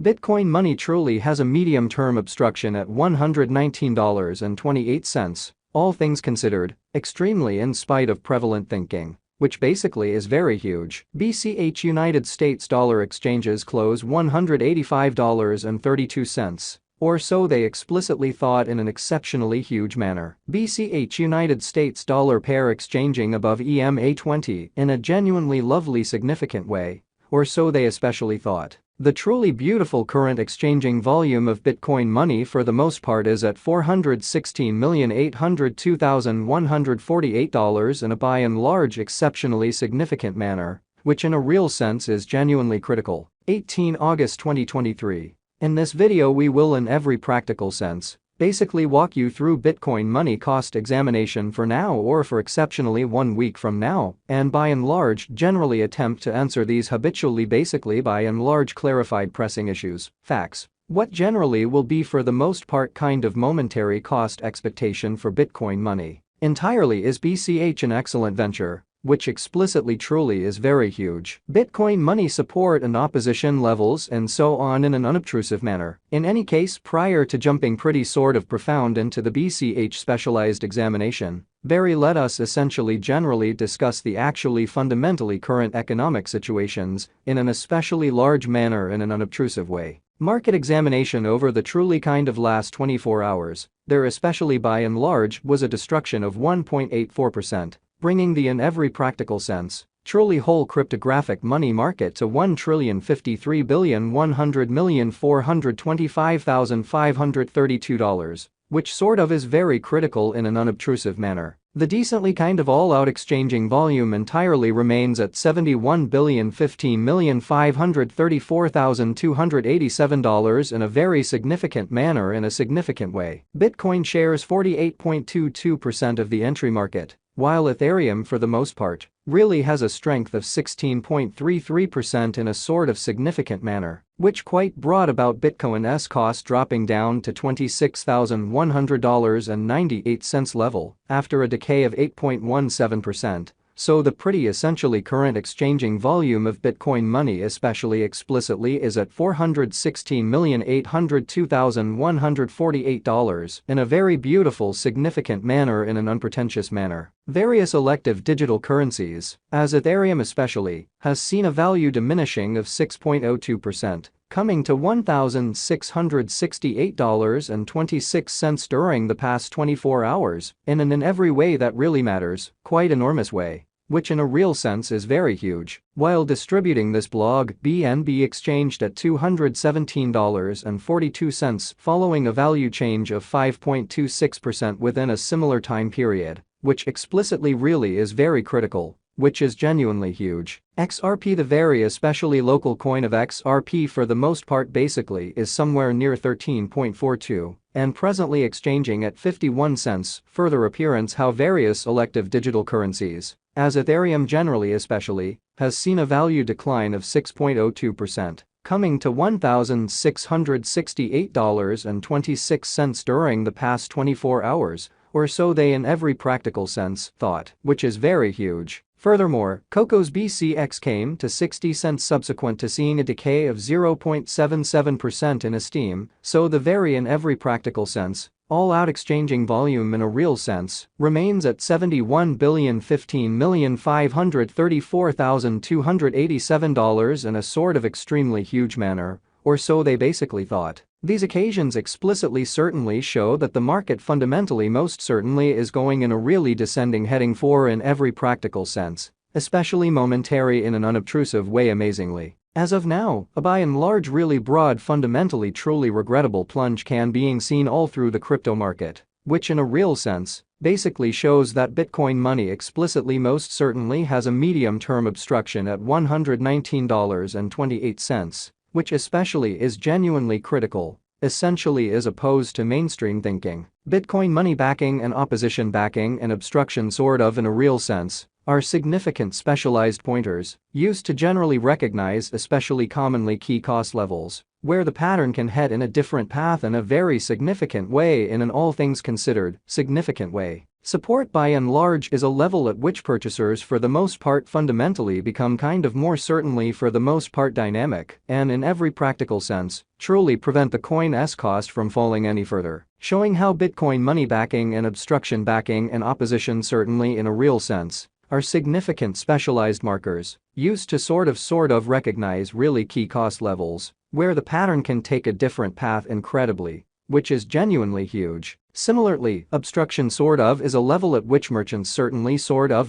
Bitcoin money truly has a medium-term obstruction at $119.28, all things considered, extremely in spite of prevalent thinking, which basically is very huge. BCH United States dollar exchanges close $185.32. Or so they explicitly thought in an exceptionally huge manner. BCH United States dollar pair exchanging above EMA20 in a genuinely lovely significant way, or so they especially thought. The truly beautiful current exchanging volume of Bitcoin money for the most part is at $416,802,148 in a by and large exceptionally significant manner, which in a real sense is genuinely critical. 18 August 2023. In this video we will in every practical sense basically walk you through Bitcoin money cost examination for now or for exceptionally 1 week from now, and by and large generally attempt to answer these habitually basically by and large clarified pressing issues, facts. What generally will be for the most part kind of momentary cost expectation for Bitcoin money entirely is BCH an excellent venture, which explicitly truly is very huge. Bitcoin money support and opposition levels and so on in an unobtrusive manner. In any case, prior to jumping pretty sort of profound into the BCH specialized examination, let us essentially generally discuss the actually fundamentally current economic situations in an especially large manner in an unobtrusive way. Market examination over the truly kind of last 24 hours, there especially by and large was a destruction of 1.84%. Bringing the in every practical sense, truly whole cryptographic money market to $1,053,100,425,532, which sort of is very critical in an unobtrusive manner. The decently kind of all-out exchanging volume entirely remains at $71,015,534,287 in a very significant manner in a significant way. Bitcoin shares 48.22% of the entry market, while Ethereum for the most part really has a strength of 16.33% in a sort of significant manner, which quite brought about Bitcoin's cost dropping down to $26,100.98 level after a decay of 8.17%. So the pretty essentially current exchanging volume of Bitcoin money especially explicitly is at $416,802,148 in a very beautiful significant manner in an unpretentious manner. Various elective digital currencies, as Ethereum especially, has seen a value diminishing of 6.02%. Coming to $1,668.26 during the past 24 hours, in an in every way that really matters, quite enormous way, which in a real sense is very huge. While distributing this blog, BNB exchanged at $217.42 following a value change of 5.26% within a similar time period, which explicitly really is very critical, which is genuinely huge. XRP, the very especially local coin of XRP for the most part basically is somewhere near 13.42 and presently exchanging at 51 cents. Further appearance how various elective digital currencies, as Ethereum generally especially, has seen a value decline of 6.02%. Coming to $1,668.26 during the past 24 hours, or so they in every practical sense thought, which is very huge. Furthermore, Coco's BCX came to 60 cents subsequent to seeing a decay of 0.77% in esteem, so the very in every practical sense, all-out exchanging volume in a real sense, remains at $71,015,534,287 in a sort of extremely huge manner, or so they basically thought. These occasions explicitly certainly show that the market fundamentally most certainly is going in a really descending heading for in every practical sense, especially momentary in an unobtrusive way amazingly. As of now, a by and large really broad fundamentally truly regrettable plunge can being seen all through the crypto market, which in a real sense, basically shows that Bitcoin money explicitly most certainly has a medium-term obstruction at $119.28. Which especially is genuinely critical, essentially as opposed to mainstream thinking. Bitcoin money backing and opposition backing and obstruction sort of in a real sense, are significant specialized pointers, used to generally recognize especially commonly key cost levels, where the pattern can head in a different path in a very significant way in an all things considered, significant way. Support by and large is a level at which purchasers for the most part fundamentally become kind of more certainly for the most part dynamic and in every practical sense, truly prevent the coin's cost from falling any further, showing how Bitcoin money backing and obstruction backing and opposition certainly in a real sense are significant specialized markers used to sort of recognize really key cost levels where the pattern can take a different path incredibly, which is genuinely huge. Similarly, obstruction is a level at which merchants certainly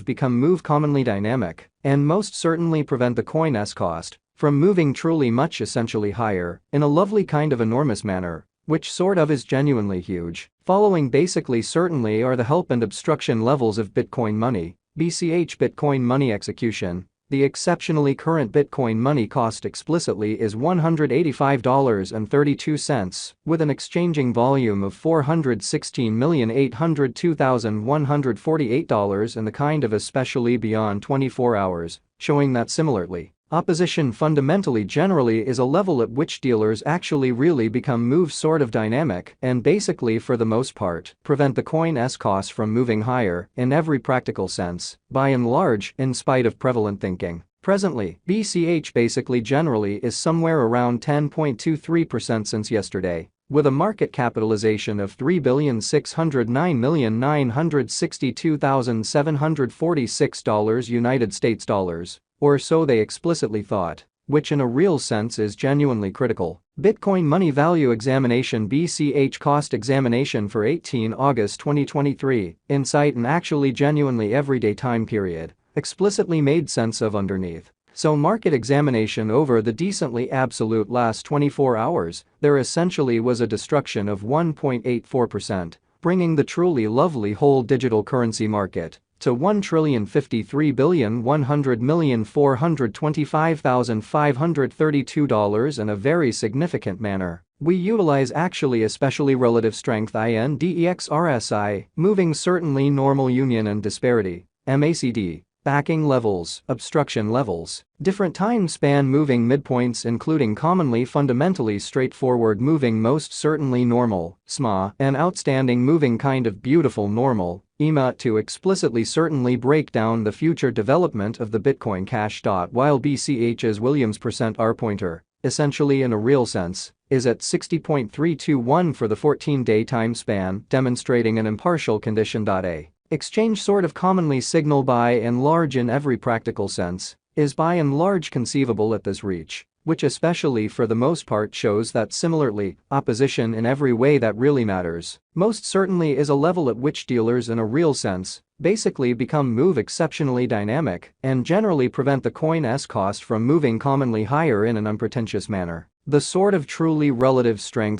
become move commonly dynamic and most certainly prevent the coin's cost from moving truly much essentially higher in a lovely kind of enormous manner, which is genuinely huge. Following basically certainly are the help and obstruction levels of Bitcoin money, BCH Bitcoin money execution. The exceptionally current Bitcoin money cost explicitly is $185.32, with an exchanging volume of $416,802,148 and the kind of especially beyond 24 hours, showing that similarly, opposition fundamentally generally is a level at which dealers actually really become move dynamic and basically for the most part prevent the coin's cost from moving higher in every practical sense, by and large in spite of prevalent thinking. Presently, BCH basically generally is somewhere around 10.23% since yesterday, with a market capitalization of $3,609,962,746 United States dollars, or so they explicitly thought, which in a real sense is genuinely critical. Bitcoin Money Value Examination BCH Cost Examination for 18 August 2023, Insight and actually genuinely everyday time period, explicitly made sense of underneath. So market examination over the decently absolute last 24 hours, there essentially was a destruction of 1.84%, bringing the truly lovely whole digital currency market to $1,053,100,425,532 in a very significant manner. We utilize actually especially relative strength INDEX RSI, moving certainly normal union and disparity, MACD, backing levels, obstruction levels, different time span moving midpoints including commonly fundamentally straightforward moving most certainly normal, SMA, and outstanding moving kind of beautiful normal, EMA to explicitly certainly break down the future development of the Bitcoin Cash. While BCH's Williams %R pointer, essentially in a real sense, is at 60.321 for the 14-day time span, demonstrating an impartial condition. A exchange commonly signal by and large in every practical sense, is by and large conceivable at this reach, which especially for the most part shows that similarly, opposition in every way that really matters, most certainly is a level at which dealers in a real sense, basically become move exceptionally dynamic and generally prevent the coin's cost from moving commonly higher in an unpretentious manner. The truly relative strength